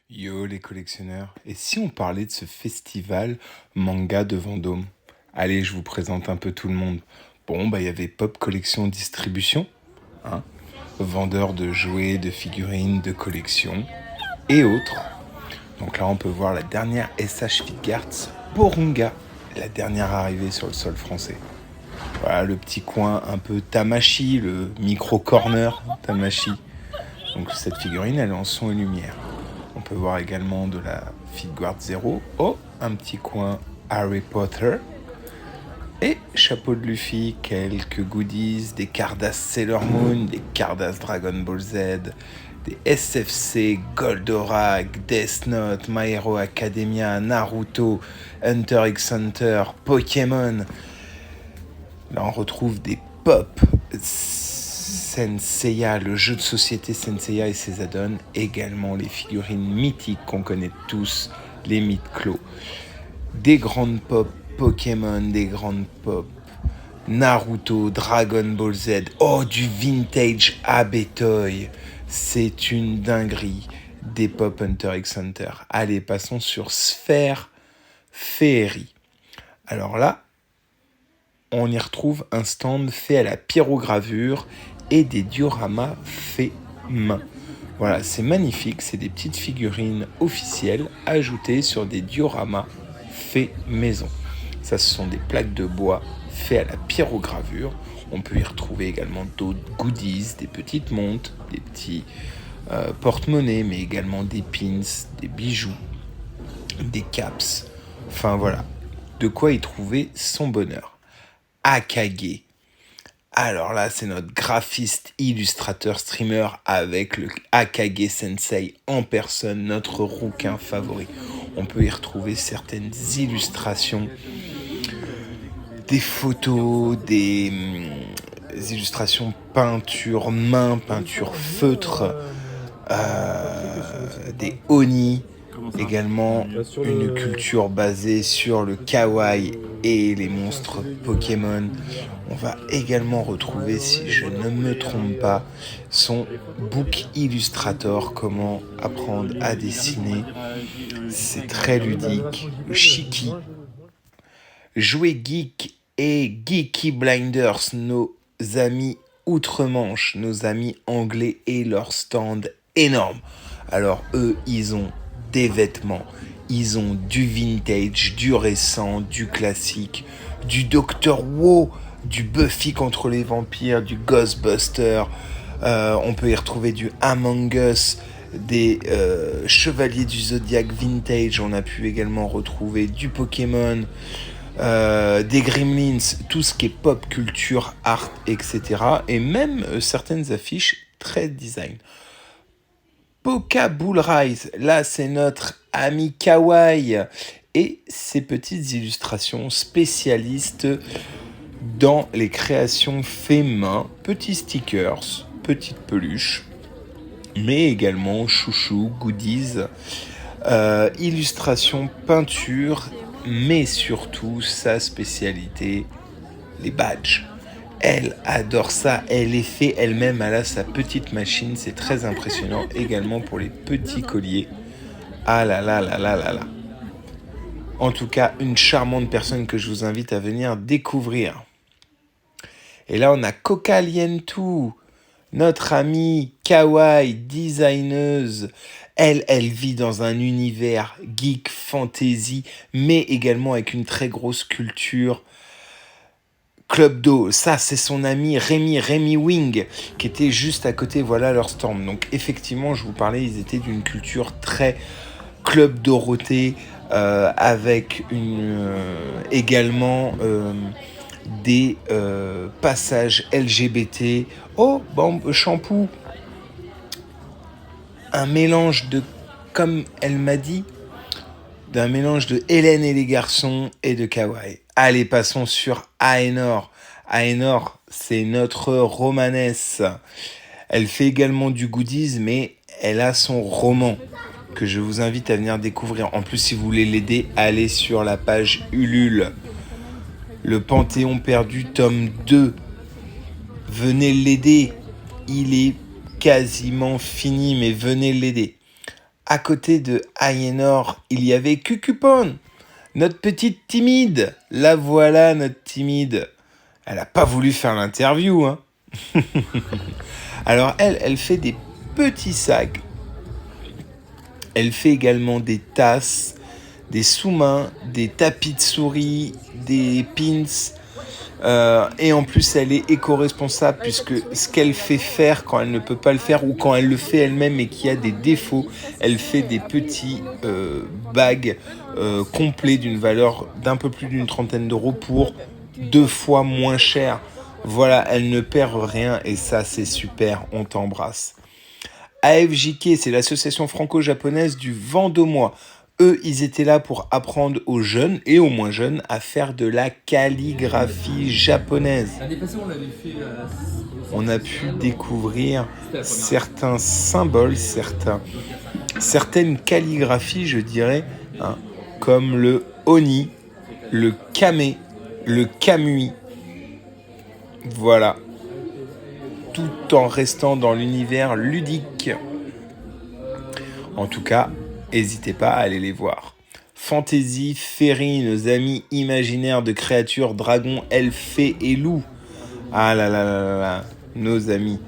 Yo les collectionneurs, et si on parlait de ce festival manga de Vendôme? Allez, je vous présente un peu tout le monde. Bon, il y avait Pop Collection Distribution, hein, vendeur de jouets, de figurines, de collection, et autres. Donc là, on peut voir la dernière SH Fitgarts Porunga, la dernière arrivée sur le sol français. Voilà le petit coin un peu Tamashi, le micro-corner Tamashi. Donc cette figurine, elle est en son et lumière. On peut voir également de la Fitguard Zero. Oh, un petit coin Harry Potter. Et chapeau de Luffy, quelques goodies, des Cardass Sailor Moon, des Cardass Dragon Ball Z, des SFC, Goldorak, Death Note, My Hero Academia, Naruto, Hunter x Hunter, Pokémon. Là, on retrouve des pop Senseiya, le jeu de société Senseiya et ses add-ons, également les figurines mythiques qu'on connaît tous, les mythes clos. Des grandes pop Pokémon, des grandes pop Naruto, Dragon Ball Z, oh du vintage Abetoy, c'est une dinguerie, des pop Hunter x Hunter. Allez, passons sur Sphère Féerie. Alors là, on y retrouve un stand fait à la pyrogravure et des dioramas faits main. Voilà, c'est magnifique, c'est des petites figurines officielles ajoutées sur des dioramas faits maison. Ça, ce sont des plaques de bois faites à la pyrogravure. On peut y retrouver également d'autres goodies, des petites montres, des petits porte-monnaies, mais également des pins, des bijoux, des caps. Enfin voilà, de quoi y trouver son bonheur. Akage. Alors là, c'est notre graphiste, illustrateur, streamer avec le Akage Sensei en personne, notre rouquin favori. On peut y retrouver certaines illustrations, des photos, des illustrations peinture main, peinture feutre, des oni, également une culture basée sur le kawaii et les monstres Pokémon. On va également retrouver, si je ne me trompe pas, son book illustrator, comment apprendre à dessiner. C'est très ludique. Shiki, Jouets Geek et Geeky Blinders, nos amis outre-Manche, nos amis anglais et leur stand énorme. Alors eux, ils ont des vêtements, ils ont du vintage, du récent, du classique, du Dr. Who, du Buffy contre les vampires, du Ghostbuster. On peut y retrouver du Among Us, des Chevaliers du Zodiac vintage. On a pu également retrouver du Pokémon, des Gremlins, tout ce qui est pop culture, art, etc. Et même certaines affiches très design. Poka Bull Rise, là c'est notre ami Kawaii et ses petites illustrations spécialistes dans les créations fait main, petits stickers, petites peluches, mais également chouchou, goodies, illustrations, peinture, mais surtout sa spécialité, les badges. Elle adore ça, elle les fait elle-même, elle a sa petite machine, c'est très impressionnant également pour les petits colliers. Ah là là là là là là. En tout cas, une charmante personne que je vous invite à venir découvrir. Et là, on a Coca Lientou, notre amie kawaii, designeuse. Elle vit dans un univers geek, fantasy, mais également avec une très grosse culture. Club d'eau, ça c'est son ami Rémi Wing, qui était juste à côté, voilà leur stand. Donc effectivement, je vous parlais, ils étaient d'une culture très Club Dorothée, avec également des passages LGBT. Oh, bon, shampoo, un mélange de, comme elle m'a dit, d'un mélange de Hélène et les garçons et de Kawaii. Allez, passons sur Aenor. Aenor, c'est notre romanesse. Elle fait également du goodies, mais elle a son roman que je vous invite à venir découvrir. En plus, si vous voulez l'aider, allez sur la page Ulule. Le Panthéon perdu, tome 2. Venez l'aider. Il est quasiment fini, mais venez l'aider. À côté de Aliénor, il y avait Cucupon, notre petite timide. La voilà, notre timide. Elle n'a pas voulu faire l'interview, hein. Alors elle fait des petits sacs. Elle fait également des tasses, des sous-mains, des tapis de souris, des pins. Et en plus, elle est éco-responsable puisque ce qu'elle fait faire quand elle ne peut pas le faire ou quand elle le fait elle-même et qu'il y a des défauts, elle fait des petits bags complets d'une valeur d'un peu plus d'une trentaine d'euros pour 2 fois moins cher. Voilà, elle ne perd rien et ça, c'est super, on t'embrasse. AFJK, c'est l'association franco-japonaise du Vendômois. Eux, ils étaient là pour apprendre aux jeunes et aux moins jeunes à faire de la calligraphie japonaise. L'année passée, on l'avait fait. On a pu découvrir certains symboles, certaines calligraphies, je dirais, hein, comme le oni, le kame, le kamui. Voilà. Tout en restant dans l'univers ludique. En tout cas, n'hésitez pas à aller les voir. Fantasy, Fairy, nos amis imaginaires de créatures, dragons, elfes, fées et loups. Ah là là là là là, nos amis.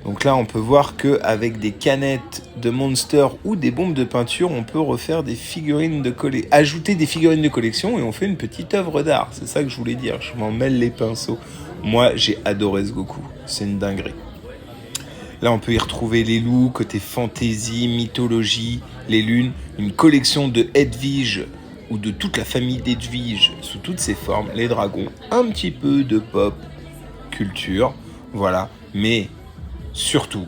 Donc là, on peut voir qu'avec des canettes de Monster ou des bombes de peinture, on peut refaire des figurines de collection, ajouter des figurines de collection et on fait une petite œuvre d'art. C'est ça que je voulais dire, je m'en mêle les pinceaux. Moi, j'ai adoré ce Goku, c'est une dinguerie. Là, on peut y retrouver les loups, côté fantasy, mythologie, les lunes, une collection de Hedwige ou de toute la famille d'Edwige sous toutes ses formes, les dragons, un petit peu de pop culture, voilà, mais surtout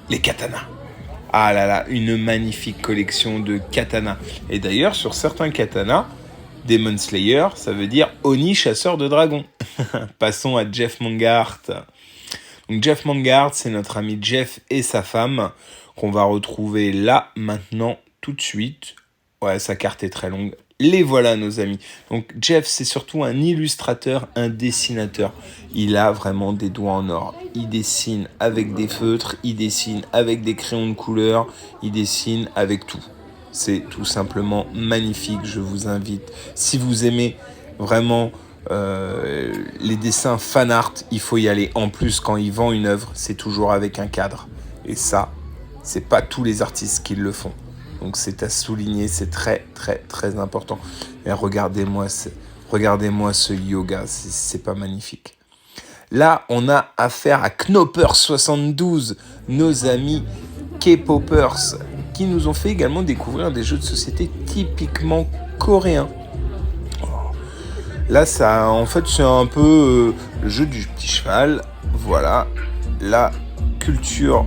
les katanas. Ah là là, une magnifique collection de katanas. Et d'ailleurs, sur certains katanas, Demon Slayer, ça veut dire Oni chasseur de dragons. Passons à Jeff Mangart. Donc Jeff Mangart, c'est notre ami Jeff et sa femme qu'on va retrouver là, maintenant, tout de suite. Ouais, sa carte est très longue. Les voilà, nos amis. Donc Jeff, c'est surtout un illustrateur, un dessinateur. Il a vraiment des doigts en or. Il dessine avec des feutres, il dessine avec des crayons de couleur, il dessine avec tout. C'est tout simplement magnifique, je vous invite. Si vous aimez vraiment les dessins fan art, il faut y aller. En plus, quand il vend une œuvre, c'est toujours avec un cadre. Et ça, c'est pas tous les artistes qui le font. Donc c'est à souligner, c'est très très très important. Et regardez-moi ce yoga, c'est pas magnifique. Là, on a affaire à Knopper72, nos amis K-Poppers, qui nous ont fait également découvrir des jeux de société typiquement coréens. Là, ça, en fait, c'est un peu le jeu du petit cheval. Voilà, la culture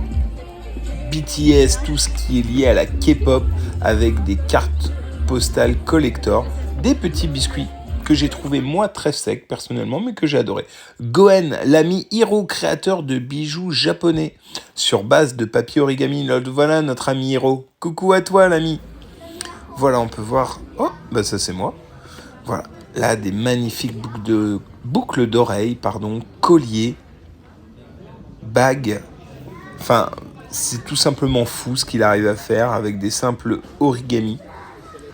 BTS, tout ce qui est lié à la K-pop, avec des cartes postales collector, des petits biscuits que j'ai trouvé moi très secs personnellement, mais que j'ai adoré. Goen, l'ami Hiro, créateur de bijoux japonais sur base de papier origami. Voilà notre ami Hiro. Coucou à toi l'ami. Voilà, on peut voir. Oh, bah ça c'est moi. Voilà, là des magnifiques boucles d'oreilles, colliers, bagues. Enfin, c'est tout simplement fou ce qu'il arrive à faire avec des simples origami.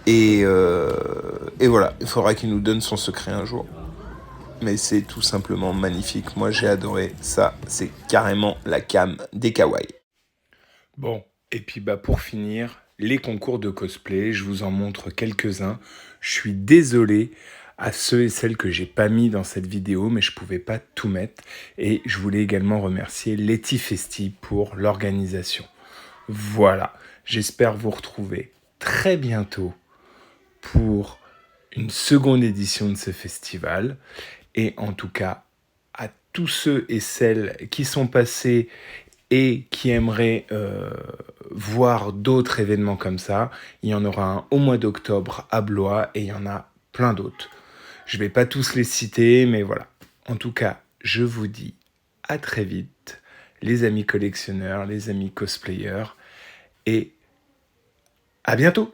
Et voilà, il faudra qu'il nous donne son secret un jour. Mais c'est tout simplement magnifique. Moi, j'ai adoré ça. C'est carrément la cam des kawaii. Bon, et puis pour finir, les concours de cosplay. Je vous en montre quelques-uns. Je suis désolé à ceux et celles que j'ai pas mis dans cette vidéo, mais je pouvais pas tout mettre. Et je voulais également remercier Leti Festi pour l'organisation. Voilà, j'espère vous retrouver très bientôt pour une seconde édition de ce festival. Et en tout cas, à tous ceux et celles qui sont passés et qui aimeraient voir d'autres événements comme ça, il y en aura un au mois d'octobre à Blois et il y en a plein d'autres. Je ne vais pas tous les citer, mais voilà. En tout cas, je vous dis à très vite, les amis collectionneurs, les amis cosplayers, et à bientôt.